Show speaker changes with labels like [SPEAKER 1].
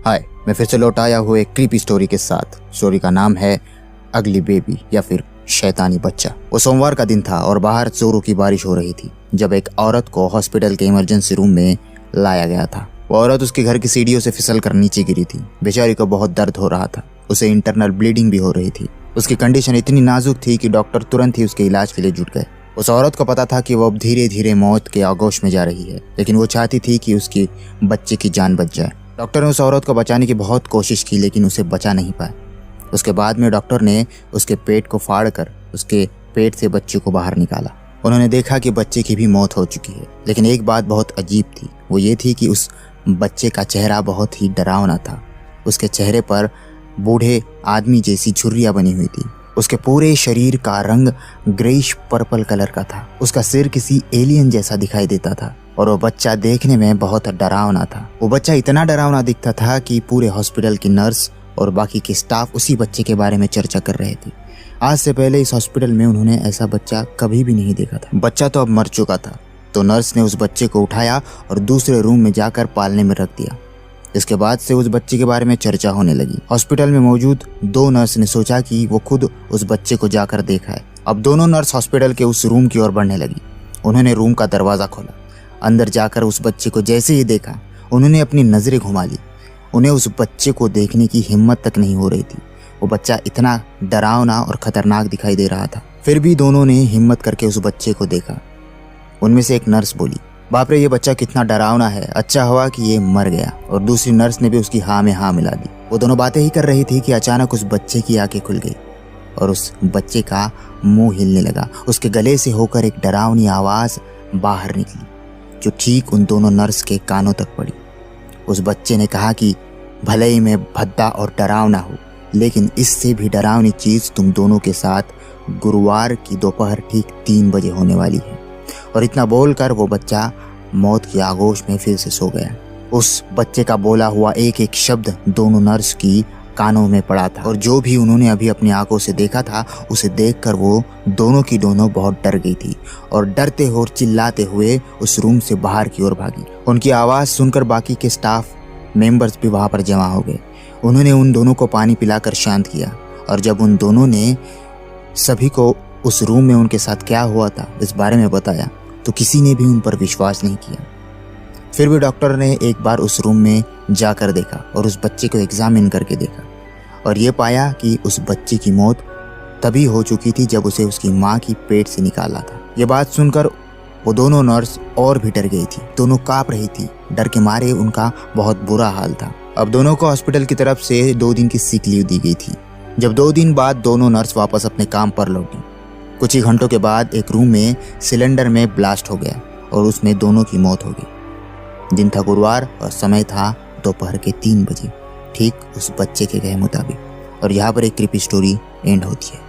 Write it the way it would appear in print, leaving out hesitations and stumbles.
[SPEAKER 1] हाय, मैं फिर से लौट आया हूँ एक क्रीपी स्टोरी के साथ। स्टोरी का नाम है अगली बेबी या फिर शैतानी बच्चा। वो सोमवार का दिन था और बाहर जोरों की बारिश हो रही थी जब एक औरत को हॉस्पिटल के इमरजेंसी रूम में लाया गया था। वो औरत उसके घर की सीढ़ियों से फिसल कर नीचे गिरी थी। बेचारी को बहुत दर्द हो रहा था। उसे इंटरनल ब्लीडिंग भी हो रही थी। उसकी कंडीशन इतनी नाजुक थी कि डॉक्टर तुरंत ही उसके इलाज के लिए जुट गए। उस औरत को पता था कि वो अब धीरे धीरे मौत के आगोश में जा रही है, लेकिन वो चाहती थी कि उसकी बच्चे की जान बच जाए। डॉक्टर ने उस औरत को बचाने की बहुत कोशिश की, लेकिन उसे बचा नहीं पाए। उसके बाद में डॉक्टर ने उसके पेट को फाड़कर उसके पेट से बच्चे को बाहर निकाला। उन्होंने देखा कि बच्चे की भी मौत हो चुकी है, लेकिन एक बात बहुत अजीब थी। वो ये थी कि उस बच्चे का चेहरा बहुत ही डरावना था। उसके चेहरे पर बूढ़े आदमी जैसी झुर्रियां बनी हुई थी। उसके पूरे शरीर का रंग ग्रेइश पर्पल कलर का था। उसका सिर किसी एलियन जैसा दिखाई देता था और वो बच्चा देखने में बहुत डरावना था। वो बच्चा इतना डरावना दिखता था कि पूरे हॉस्पिटल की नर्स और बाकी के स्टाफ उसी बच्चे के बारे में चर्चा कर रहे थे। आज से पहले इस हॉस्पिटल में उन्होंने ऐसा बच्चा कभी भी नहीं देखा था। बच्चा तो अब मर चुका था, तो नर्स ने उस बच्चे को उठाया और दूसरे रूम में जाकर पालने में रख दिया। इसके बाद से उस बच्चे के बारे में चर्चा होने लगी। हॉस्पिटल में मौजूद दो नर्स ने सोचा कि वो खुद उस बच्चे को जाकर देखा है। अब दोनों नर्स हॉस्पिटल के उस रूम की ओर बढ़ने लगी। उन्होंने रूम का दरवाजा खोला। अंदर जाकर उस बच्चे को जैसे ही देखा, उन्होंने अपनी नजरें घुमा ली। उन्हें उस बच्चे को देखने की हिम्मत तक नहीं हो रही थी। वो बच्चा इतना डरावना और खतरनाक दिखाई दे रहा था। फिर भी दोनों ने हिम्मत करके उस बच्चे को देखा। उनमें से एक नर्स बोली, बाप रे, ये बच्चा कितना डरावना है, अच्छा हुआ कि ये मर गया। और दूसरी नर्स ने भी उसकी हाँ में हाँ मिला दी। वो दोनों बातें ही कर रही थी कि अचानक उस बच्चे की आंखें खुल गई और उस बच्चे का मुंह हिलने लगा। उसके गले से होकर एक डरावनी आवाज बाहर निकली, जो ठीक उन दोनों नर्स के कानों तक पड़ी। उस बच्चे ने कहा कि भले ही मैं भद्दा और डरावना हूँ, लेकिन इससे भी डरावनी चीज तुम दोनों के साथ गुरुवार की दोपहर ठीक 3 बजे होने वाली है। और इतना बोलकर वो बच्चा मौत की आगोश में फिर से सो गया। उस बच्चे का बोला हुआ एक एक शब्द दोनों नर्स की कानों में पड़ा था, और जो भी उन्होंने अभी अपनी आंखों से देखा था, उसे देखकर वो दोनों की दोनों बहुत डर गई थी और डरते और चिल्लाते हुए उस रूम से बाहर की ओर भागी। उनकी आवाज सुनकर बाकी के स्टाफ मेंबर्स भी वहां पर जमा हो गए। उन्होंने उन दोनों को पानी पिलाकर शांत किया, और जब उन दोनों ने सभी को उस रूम में उनके साथ क्या हुआ था इस बारे में बताया, तो किसी ने भी उन पर विश्वास नहीं किया। फिर भी डॉक्टर ने एक बार उस रूम में जाकर देखा और उस बच्चे को एग्जामिन करके देखा, और ये पाया कि उस बच्चे की मौत तभी हो चुकी थी जब उसे उसकी माँ की पेट से निकाला था। ये बात सुनकर वो दोनों नर्स और भी डर गई थी। दोनों कांप रही थी, डर के मारे उनका बहुत बुरा हाल था। अब दोनों को हॉस्पिटल की तरफ से 2 दिन की सिक लीव दी गई थी। जब 2 दिन बाद दोनों नर्स वापस अपने काम पर लौटी, कुछ ही घंटों के बाद एक रूम में सिलेंडर में ब्लास्ट हो गया और उसमें दोनों की मौत हो गई। दिन था गुरुवार और समय था दोपहर के 3 बजे, ठीक उस बच्चे के कहे मुताबिक। और यहाँ पर एक क्रीपी स्टोरी एंड होती है।